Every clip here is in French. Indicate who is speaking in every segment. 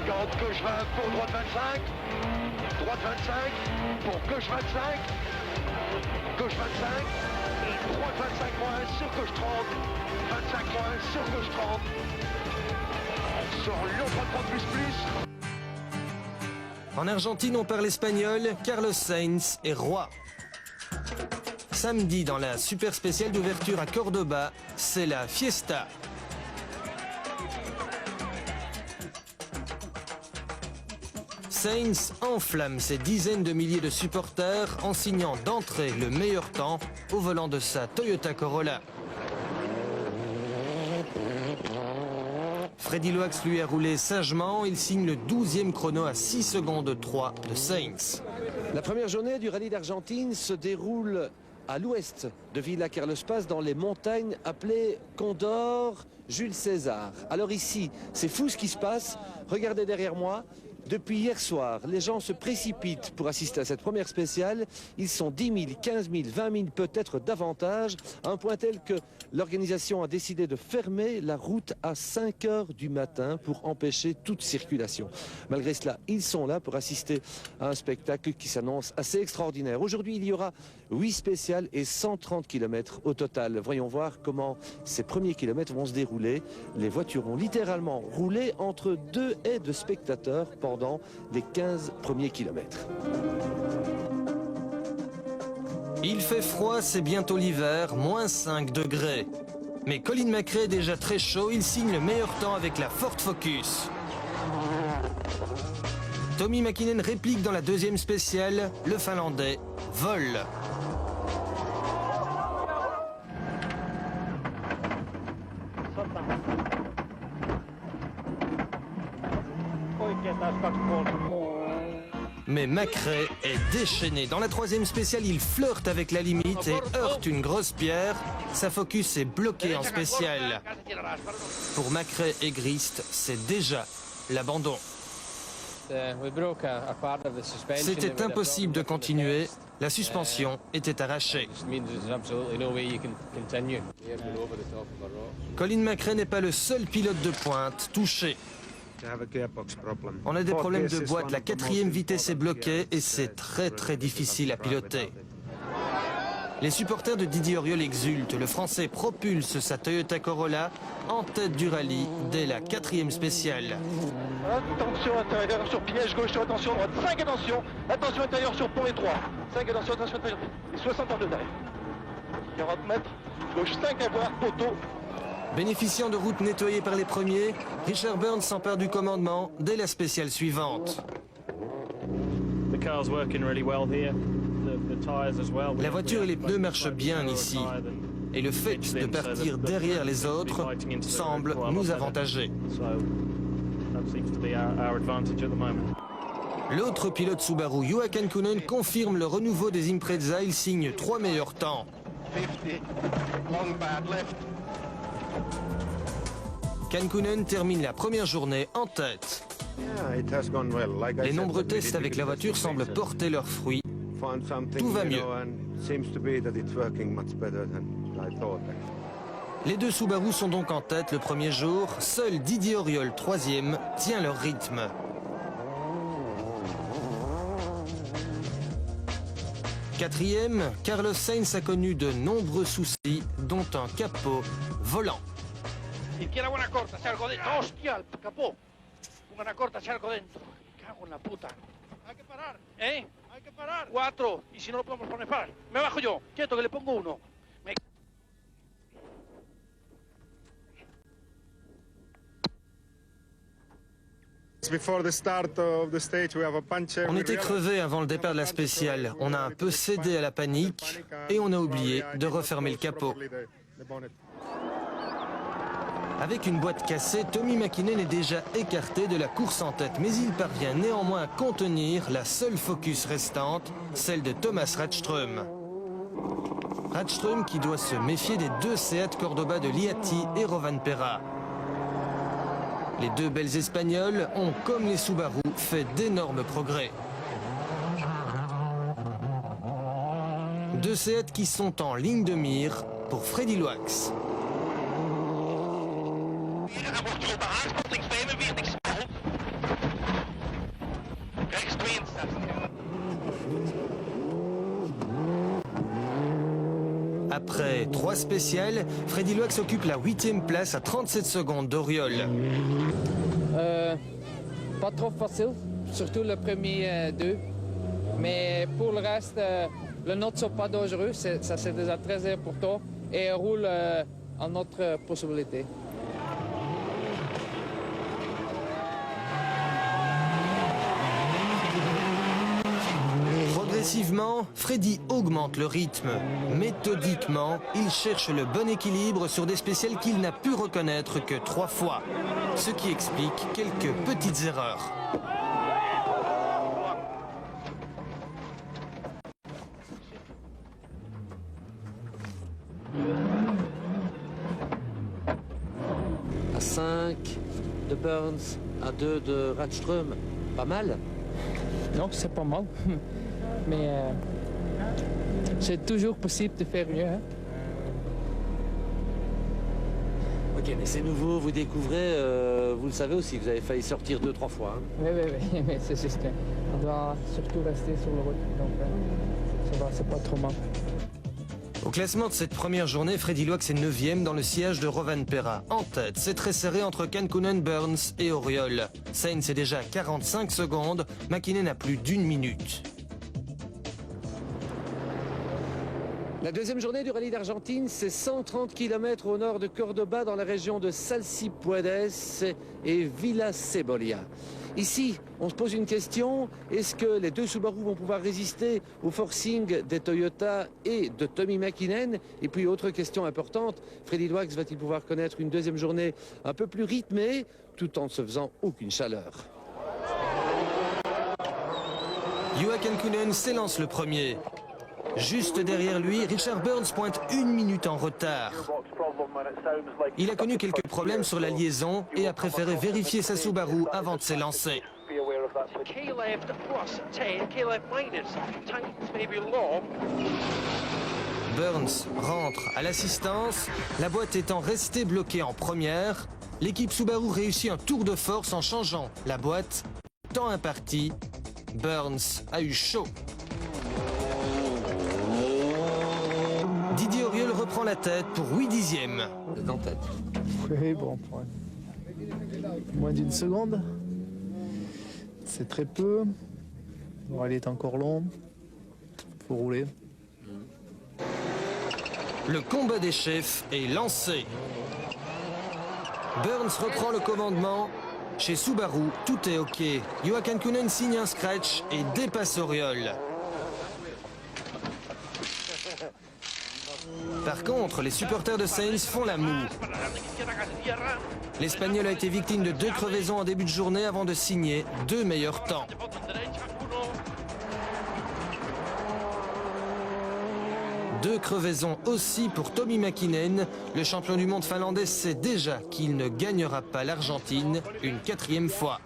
Speaker 1: 50, gauche 20 pour droite 25. Droite 25 pour gauche 25. Gauche 25. Et droite 25 moins sur gauche 30. 25 moins sur gauche 30. Sur Lyon 330 plus.
Speaker 2: En Argentine, on parle espagnol, Carlos Sainz est roi. Samedi, dans la super spéciale d'ouverture à Cordoba, c'est la fiesta. Sainz enflamme ses dizaines de milliers de supporters en signant d'entrée le meilleur temps au volant de sa Toyota Corolla. Freddy Loax lui a roulé sagement, il signe le 12e chrono à 6 secondes 3 de Sainz.
Speaker 3: La première journée du rallye d'Argentine se déroule à l'ouest de Villa Carlos Paz, dans les montagnes appelées Condor Jules César. Alors ici, c'est fou ce qui se passe. Regardez derrière moi. Depuis hier soir, les gens se précipitent pour assister à cette première spéciale. Ils sont 10 000, 15 000, 20 000, peut-être davantage, à un point tel que l'organisation a décidé de fermer la route à 5 heures du matin pour empêcher toute circulation. Malgré cela, ils sont là pour assister à un spectacle qui s'annonce assez extraordinaire. Aujourd'hui, il y aura 8 spéciales et 130 km au total. Voyons voir comment ces premiers kilomètres vont se dérouler. Les voitures ont littéralement roulé entre 2 haies de spectateurs pendant les 15 premiers kilomètres.
Speaker 2: Il fait froid, c'est bientôt l'hiver, moins 5 degrés. Mais Colin McRae est déjà très chaud, il signe le meilleur temps avec la Ford Focus. Tommy Mäkinen réplique dans la deuxième spéciale, le Finlandais vole. Mais McRae est déchaîné. Dans la troisième spéciale, il flirte avec la limite et heurte une grosse pierre. Sa Focus est bloquée en spéciale. Pour McRae et Grist, c'est déjà l'abandon. C'était impossible de continuer. La suspension était arrachée. Colin McRae n'est pas le seul pilote de pointe touché. On a des problèmes de boîte, la 4e vitesse est bloquée et c'est très difficile à piloter. Les supporters de Didier Auriol exultent. Le Français propulse sa Toyota Corolla en tête du rallye dès la 4e spéciale.
Speaker 1: Attention intérieur sur piège gauche, attention droite, 5 attention, attention intérieur sur pont étroit, 5 attention intérieur, et 60 en deux derrière. 40 mètres, gauche 5 à voir, poteau.
Speaker 2: Bénéficiant de routes nettoyées par les premiers, Richard Burns s'empare du commandement dès la spéciale suivante. La voiture et les pneus marchent bien ici. Et le fait de partir derrière les autres semble nous avantager. L'autre pilote Subaru, Juha Kankkunen, confirme le renouveau des Impreza. Il signe 3 meilleurs temps.
Speaker 1: 50, long bad left.
Speaker 2: Kankkunen termine la première journée en tête. Les nombreux tests avec la voiture semblent porter leurs fruits. Tout va mieux. Les deux Subaru sont donc en tête le premier jour. Seul Didier Auriol, 3e, tient leur rythme. Quatrième, Carlos Sainz a connu de nombreux soucis, dont un capot volant.
Speaker 1: Izquierda buena corta, se algo dentro. ¡Hostia, el capó! Buena corta, se algo dentro. Me cago en la puta. Hay que parar. ¿Eh? Hay que parar. 4. Y si no lo podemos poner parar. Me bajo yo. Quieto, que le pongo 1.
Speaker 2: On était crevés avant le départ de la spéciale. On a un peu cédé à la panique et on a oublié de refermer le capot. Avec une boîte cassée, Tommy Mäkinen est déjà écarté de la course en tête, mais il parvient néanmoins à contenir la seule Focus restante, celle de Thomas Radström. Radström qui doit se méfier des deux Seat Cordoba de Liati et Rovanperä. Les deux belles Espagnoles ont, comme les Subaru, fait d'énormes progrès. Deux Seat qui sont en ligne de mire pour Freddy Loax. Après 3 spéciales, Freddy Loax occupe la 8e place à 37 secondes d'Auriol.
Speaker 4: Pas trop facile, surtout le premier 2. Mais pour le reste, les notes ne sont pas dangereuses, ça c'est déjà très important. Et roule en notre possibilité.
Speaker 2: Progressivement, Freddy augmente le rythme. Méthodiquement, il cherche le bon équilibre sur des spéciales qu'il n'a pu reconnaître que 3 fois. Ce qui explique quelques petites erreurs.
Speaker 3: À 5 de Burns, à 2 de Radström. Pas mal.
Speaker 4: Non, c'est pas mal. Mais c'est toujours possible de faire mieux. Hein?
Speaker 3: Ok, mais c'est nouveau, vous découvrez, vous le savez aussi, vous avez failli sortir 2-3 fois. Hein.
Speaker 4: Oui, mais c'est juste. On doit surtout rester sur le route. Donc ça va, c'est pas trop mal.
Speaker 2: Au classement de cette première journée, Freddy Loax est 9e dans le sillage de Rovanperä. En tête, c'est très serré entre Kankkunen, Burns et Auriol. Sainz est déjà à 45 secondes, Mäkinen a plus d'1 minute.
Speaker 3: La deuxième journée du rallye d'Argentine, c'est 130 km au nord de Cordoba, dans la région de Salsipuedes et Villa Cebolla. Ici, on se pose une question, est-ce que les 2 Subaru vont pouvoir résister au forcing des Toyota et de Tommi Mäkinen? Et puis, autre question importante, Freddy Loax va-t-il pouvoir connaître une deuxième journée un peu plus rythmée, tout en ne se faisant aucune chaleur?
Speaker 2: Juha Kankkunen s'élance le premier. Juste derrière lui, Richard Burns pointe 1 minute en retard. Il a connu quelques problèmes sur la liaison et a préféré vérifier sa Subaru avant de s'élancer. Burns rentre à l'assistance, la boîte étant restée bloquée en première. L'équipe Subaru réussit un tour de force en changeant la boîte. Temps imparti, Burns a eu chaud. Didier Auriol reprend la tête pour 8 dixièmes.
Speaker 3: Vous êtes en tête.
Speaker 5: Oui, bon, moins d'1 seconde. C'est très peu. Le rallye est encore long. Faut rouler.
Speaker 2: Le combat des chefs est lancé. Burns reprend le commandement. Chez Subaru, tout est OK. Juha Kankkunen signe un scratch et dépasse Auriol. Par contre, les supporters de Sainz font la moue. L'Espagnol a été victime de 2 crevaisons en début de journée avant de signer 2 meilleurs temps. Deux crevaisons aussi pour Tommi Mäkinen. Le champion du monde finlandais sait déjà qu'il ne gagnera pas l'Argentine une 4e fois.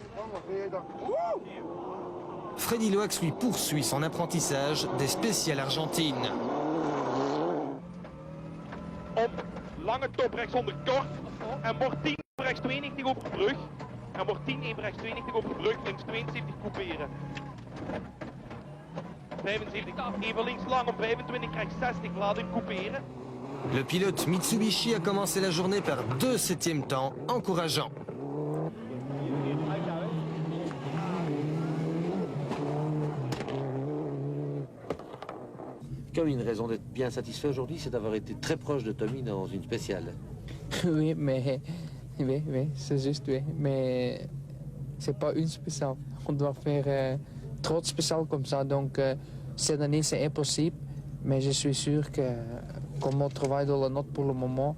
Speaker 2: Freddy Loax lui poursuit son apprentissage des spéciales argentines.
Speaker 6: Op, lange top rechts onder kort. En wordt 10 rechts 92 over brug. En wordt 10 1 rechts 92 over brug. Links 72 couperen. 75 even links lang op 25 rechts 60 lading couperen.
Speaker 2: Le pilote Mitsubishi a commencé la journée par 2 septièmes temps encourageants.
Speaker 3: Comme une raison d'être bien satisfait aujourd'hui, c'est d'avoir été très proche de Tommi dans une spéciale.
Speaker 4: Oui, mais oui, c'est juste, oui. Mais c'est pas une spéciale. On doit faire trop de spéciales comme ça. Donc, cette année, c'est impossible. Mais je suis sûr que, comme on travaille dans la note pour le moment,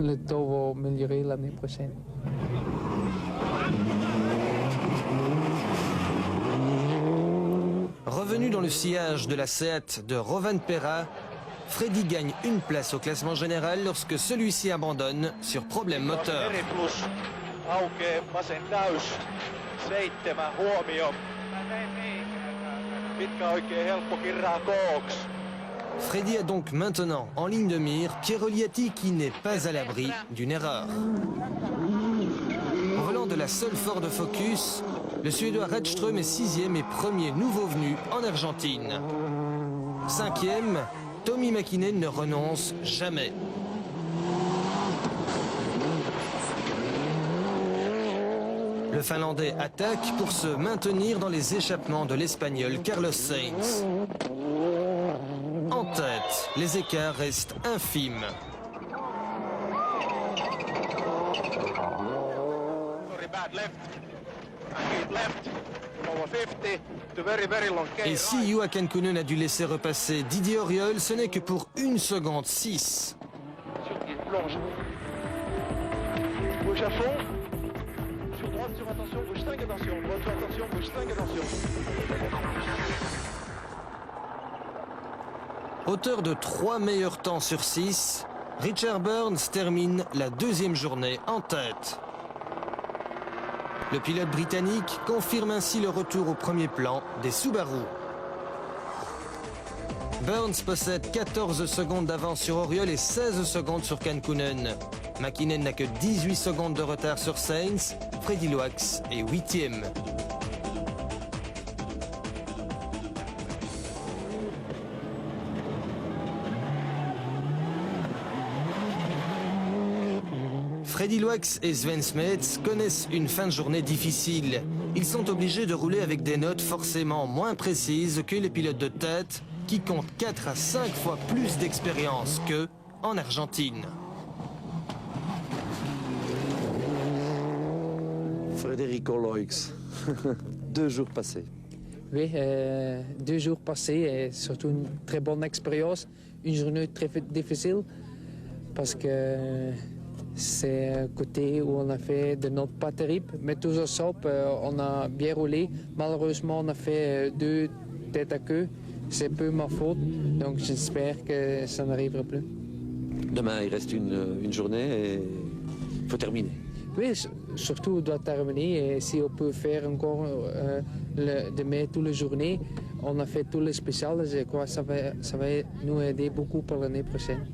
Speaker 4: le taux va améliorer l'année prochaine.
Speaker 2: Revenu dans le sillage de la Seat de Rovanperä, Freddy gagne une place au classement général lorsque celui-ci abandonne sur problème moteur.
Speaker 6: Meriplus aukeaa vasen täys. 7 huomio. Mitkä oikein helppo kirraa kooks.
Speaker 2: Freddy a donc maintenant en ligne de mire Piero Liatti qui n'est pas à l'abri d'une erreur. Au volant de la seule Ford Focus, le Suédois Radström est 6e et premier nouveau venu en Argentine. 5e, Tommi Mäkinen ne renonce jamais. Le Finlandais attaque pour se maintenir dans les échappements de l'Espagnol Carlos Sainz. En tête, les écarts restent infimes. Et si Juha Kankkunen a dû laisser repasser Didier Auriol, ce n'est que pour 1 seconde 6.
Speaker 1: Gauche à fond. Sur droite, sur attention, gauche 5, attention. Droite, sur attention, gauche 5, attention.
Speaker 2: Auteur de 3 meilleurs temps sur 6, Richard Burns termine la 2e journée en tête. Le pilote britannique confirme ainsi le retour au premier plan des Subaru. Burns possède 14 secondes d'avance sur Auriol et 16 secondes sur Kankkunen. Mäkinen n'a que 18 secondes de retard sur Sainz. Freddie Loax est 8e. Freddie Loax et Sven Smets connaissent une fin de journée difficile. Ils sont obligés de rouler avec des notes forcément moins précises que les pilotes de tête qui comptent 4 à 5 fois plus d'expérience qu'eux en Argentine.
Speaker 3: Federico Loix, 2 jours passés.
Speaker 4: Oui, 2 jours passés et surtout une très bonne expérience. Une journée très difficile parce que c'est un côté où on a fait des notes pas terribles, mais toujours sauf, on a bien roulé. Malheureusement, on a fait 2 têtes à queue. C'est peu ma faute, donc j'espère que ça n'arrivera plus.
Speaker 3: Demain, il reste une journée et il faut terminer.
Speaker 4: Oui, surtout on doit terminer et si on peut faire encore demain toute la journée, on a fait tous les spéciales, je crois que ça va nous aider beaucoup pour l'année prochaine.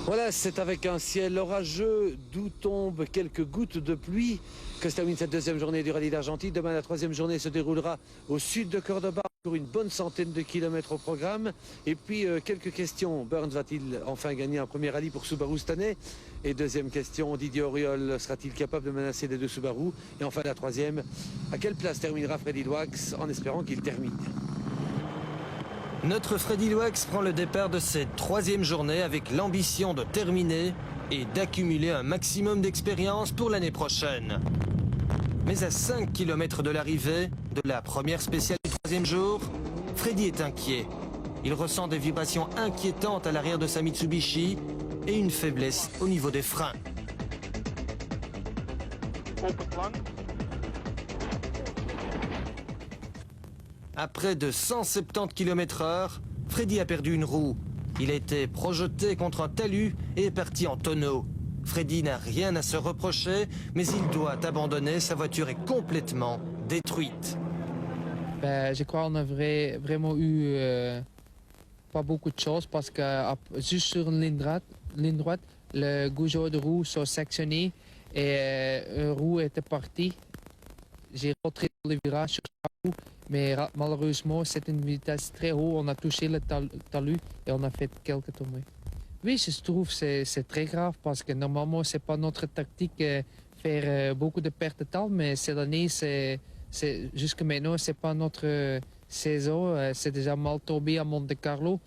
Speaker 3: Voilà, c'est avec un ciel orageux d'où tombent quelques gouttes de pluie que se termine cette 2e journée du Rallye d'Argentine. Demain, la 3e journée se déroulera au sud de Cordoba pour une bonne centaine de kilomètres au programme. Et puis, quelques questions. Burns va-t-il enfin gagner un premier rallye pour Subaru cette année? Et 2e question, Didier Auriol sera-t-il capable de menacer les 2 Subaru? Et enfin, la 3e, à quelle place terminera Freddie Loax en espérant qu'il termine?
Speaker 2: Notre Freddie Loax prend le départ de cette 3e journée avec l'ambition de terminer et d'accumuler un maximum d'expérience pour l'année prochaine. Mais à 5 km de l'arrivée de la première spéciale du 3e jour, Freddie est inquiet. Il ressent des vibrations inquiétantes à l'arrière de sa Mitsubishi et une faiblesse au niveau des freins. À près de 170 km/h, Freddie a perdu une roue. Il a été projeté contre un talus et est parti en tonneau. Freddie n'a rien à se reprocher, mais il doit abandonner. Sa voiture est complètement détruite.
Speaker 4: Je crois qu'on a vraiment eu pas beaucoup de choses parce que juste sur une ligne droite, le goujon de roue sont sectionnés et une roue était partie. J'ai rentré dans le virage sur la roue, mais malheureusement, c'est une vitesse très haute. On a touché le talus et on a fait quelques tombées. Oui, je trouve que c'est très grave parce que normalement, ce n'est pas notre tactique faire beaucoup de pertes de temps, mais cette année, jusqu'à maintenant, ce n'est pas notre saison. C'est déjà mal tombé à Monte Carlo.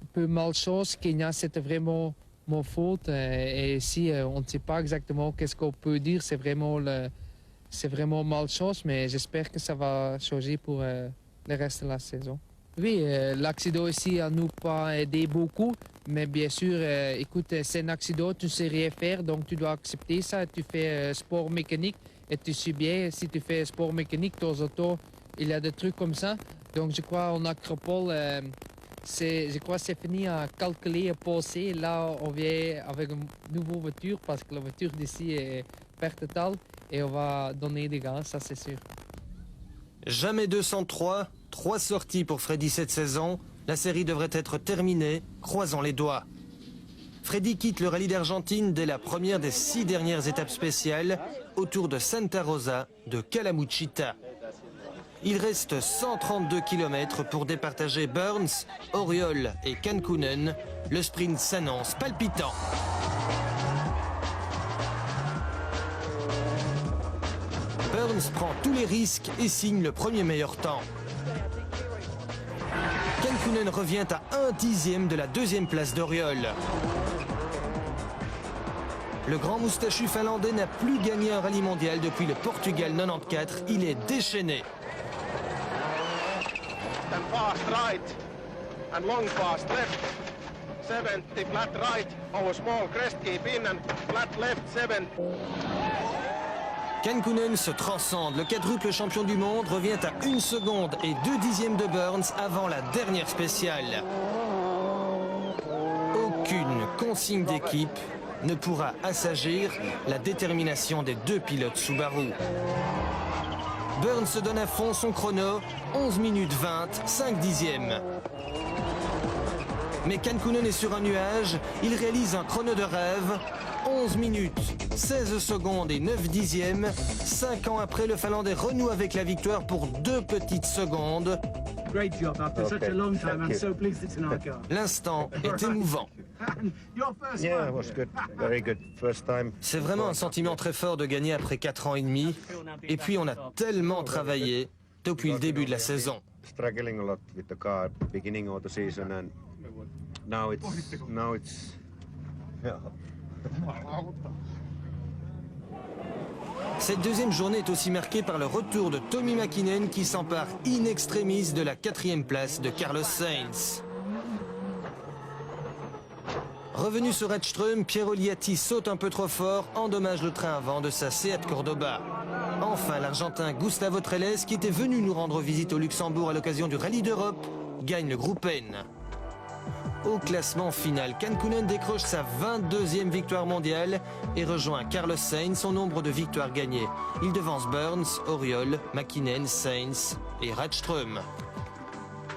Speaker 4: Un peu malchance, Kenya, c'était vraiment mon faute. Et ici, on ne sait pas exactement qu'est-ce qu'on peut dire. C'est vraiment malchance, mais j'espère que ça va changer pour le reste de la saison. Oui, l'accident ici a nous pas aidé beaucoup, mais bien sûr, écoute, c'est un accident, tu ne sais rien faire, donc tu dois accepter ça. Tu fais sport mécanique et tu sais bien, si tu fais sport mécanique, de temps en temps, il y a des trucs comme ça. Donc je crois en Acropole, je crois que c'est fini à calculer, à penser. Là, on vient avec une nouvelle voiture parce que la voiture d'ici est perte totale et on va donner des gaz, ça c'est sûr.
Speaker 2: Jamais 203, 3 sorties pour Freddie cette saison. La série devrait être terminée, croisons les doigts. Freddie quitte le rallye d'Argentine dès la première des 6 dernières étapes spéciales autour de Santa Rosa de Calamuchita. Il reste 132 km pour départager Burns, Auriol et Kankkunen. Le sprint s'annonce palpitant. Burns prend tous les risques et signe le premier meilleur temps. Kankkunen revient à 1/10 de la deuxième place d'Auriol. Le grand moustachu finlandais n'a plus gagné un rallye mondial depuis le Portugal 94. Il est déchaîné.
Speaker 7: And fast right and long fast left. 70 flat right, our small crest keep in and flat left 7.
Speaker 2: Kankkunen se transcende. Le quadruple champion du monde revient à 1 seconde et 2/10 de Burns avant la dernière spéciale. Aucune consigne d'équipe ne pourra assagir la détermination des deux pilotes Subaru. Burns se donne à fond son chrono, 11 minutes 20, 5/10. Mais Kankkunen est sur un nuage, il réalise un chrono de rêve, 11 minutes, 16 secondes et 9/10. 5 ans après, le Finlandais renoue avec la victoire pour 2 petites secondes.
Speaker 8: Great job after such a long time. I'm so pleased it's in our car.
Speaker 2: L'instant est émouvant.
Speaker 8: Your first
Speaker 9: Yeah, it
Speaker 8: one.
Speaker 9: was good. Very good. First time.
Speaker 2: C'est vraiment un sentiment très fort de gagner après 4 ans et demi. Et puis on a tellement travaillé depuis le début de la saison.
Speaker 9: Struggling a lot with the car beginning of the season, and now it's yeah.
Speaker 2: Cette deuxième journée est aussi marquée par le retour de Tommi Mäkinen qui s'empare in extremis de la 4e place de Carlos Sainz. Revenu sur Edström, Piero Liatti saute un peu trop fort, endommage le train avant de sa Seat Cordoba. Enfin, l'Argentin Gustavo Trelles, qui était venu nous rendre visite au Luxembourg à l'occasion du Rallye d'Europe, gagne le groupe N. Au classement final, Kankkunen décroche sa 22e victoire mondiale et rejoint Carlos Sainz au nombre de victoires gagnées. Il devance Burns, Auriol, Mäkinen, Sainz et Rätström.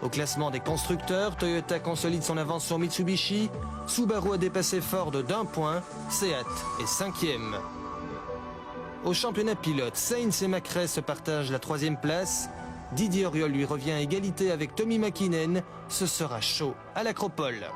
Speaker 2: Au classement des constructeurs, Toyota consolide son avance sur Mitsubishi, Subaru a dépassé Ford d'1 point, Seat est 5e. Au championnat pilote, Sainz et McRae se partagent la 3e place. Didier Auriol lui revient à égalité avec Tommi Mäkinen. Ce sera chaud à l'Acropole.